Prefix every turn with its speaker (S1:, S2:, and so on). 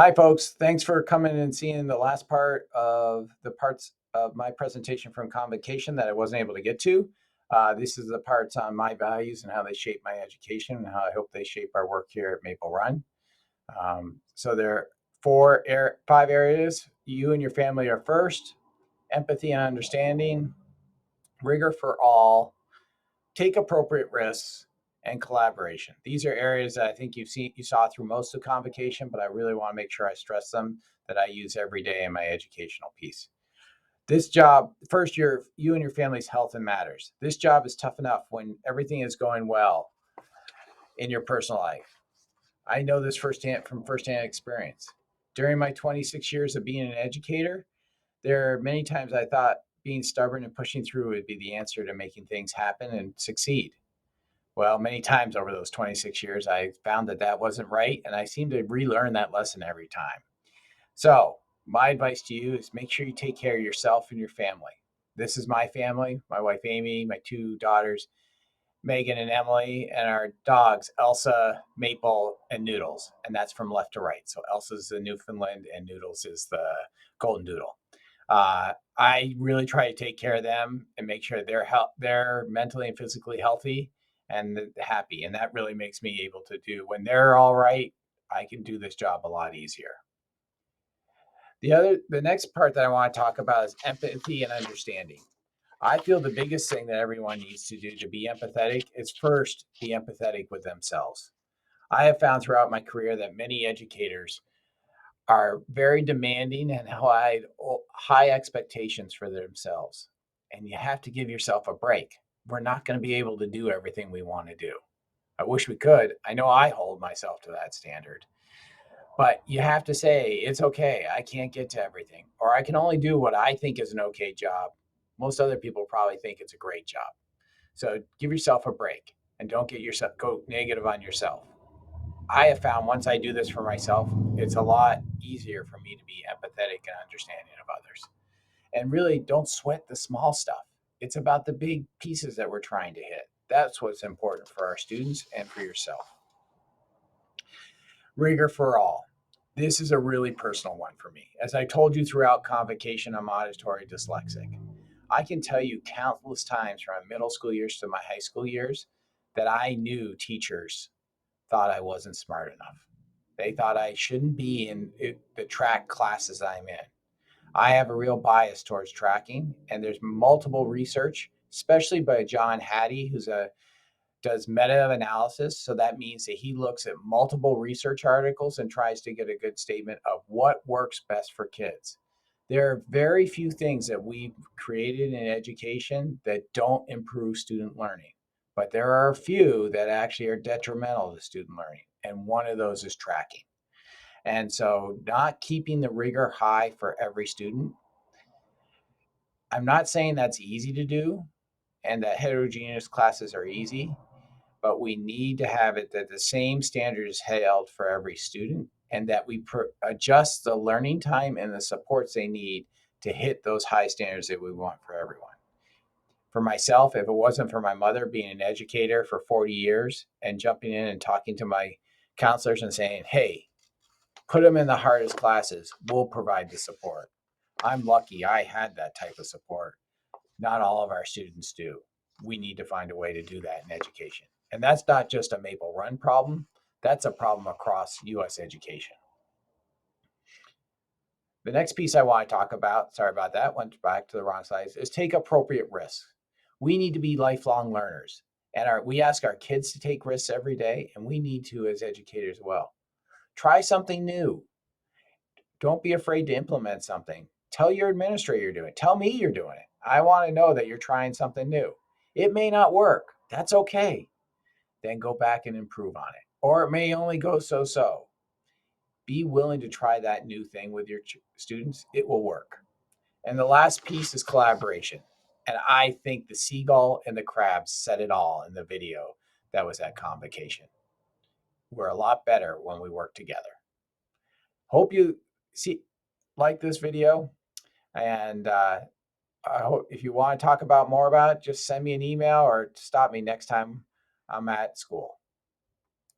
S1: Hi, folks. Thanks for coming and seeing the last part of the parts of my presentation from Convocation that I wasn't able to get to. This is the parts on my values and how they shape my education and how I hope they shape our work here at Maple Run. So there are five areas. You and your family are first: empathy and understanding, rigor for all, take appropriate risks, and collaboration. These are areas that I think you saw through most of Convocation, but I really want to make sure I stress them that I use every day in my educational piece. This job, first, you and your family's health and matters. This job is tough enough when everything is going well in your personal life. I know this from firsthand experience. During my 26 years of being an educator, there are many times I thought being stubborn and pushing through would be the answer to making things happen and succeed. Well, many times over those 26 years, I found that that wasn't right. And I seem to relearn that lesson every time. So, my advice to you is make sure you take care of yourself and your family. This is my family, my wife Amy, my two daughters, Megan and Emily, and our dogs, Elsa, Maple, and Noodles. And that's from left to right. So, Elsa's the Newfoundland and Noodles is the Golden Doodle. I really try to take care of them and make sure they're mentally and physically healthy and happy. And that really makes me able to do when they're all right. I can do this job a lot easier. The next part that I want to talk about is empathy and understanding. I feel the biggest thing that everyone needs to do to be empathetic is first be empathetic with themselves. I have found throughout my career that many educators are very demanding and high expectations for themselves. And you have to give yourself a break. We're not going to be able to do everything we want to do. I wish we could. I know I hold myself to that standard. But you have to say, it's okay. I can't get to everything. Or I can only do what I think is an okay job. Most other people probably think it's a great job. So give yourself a break and don't go negative on yourself. I have found once I do this for myself, it's a lot easier for me to be empathetic and understanding of others. And really, don't sweat the small stuff. It's about the big pieces that we're trying to hit. That's what's important for our students and for yourself. Rigor for all. This is a really personal one for me. As I told you throughout Convocation, I'm auditory dyslexic. I can tell you countless times from my middle school years to my high school years that I knew teachers thought I wasn't smart enough. They thought I shouldn't be in the track classes I'm in. I have a real bias towards tracking, and there's multiple research, especially by John Hattie, does meta-analysis. So that means that he looks at multiple research articles and tries to get a good statement of what works best for kids. There are very few things that we've created in education that don't improve student learning, but there are a few that actually are detrimental to student learning. And one of those is tracking. And so, not keeping the rigor high for every student. I'm not saying that's easy to do and that heterogeneous classes are easy, but we need to have it that the same standard is held for every student and that we adjust the learning time and the supports they need to hit those high standards that we want for everyone. For myself, if it wasn't for my mother being an educator for 40 years and jumping in and talking to my counselors and saying, hey, put them in the hardest classes, we'll provide the support. I'm lucky I had that type of support. Not all of our students do. We need to find a way to do that in education. And that's not just a Maple Run problem, that's a problem across US education. The next piece I want to talk about, sorry about that, went back to the wrong slide, is take appropriate risks. We need to be lifelong learners. And we ask our kids to take risks every day, and we need to as educators as well. Try something new. Don't be afraid to implement something. Tell your administrator you're doing it. Tell me you're doing it. I want to know that you're trying something new. It may not work. That's okay. Then go back and improve on it. Or it may only go so so. Be willing to try that new thing with your students. It will work. And the last piece is collaboration. And I think the seagull and the crabs said it all in the video that was at Convocation. We're a lot better when we work together. Hope you like this video. And I hope if you want to talk about more about it, just send me an email or stop me next time I'm at school.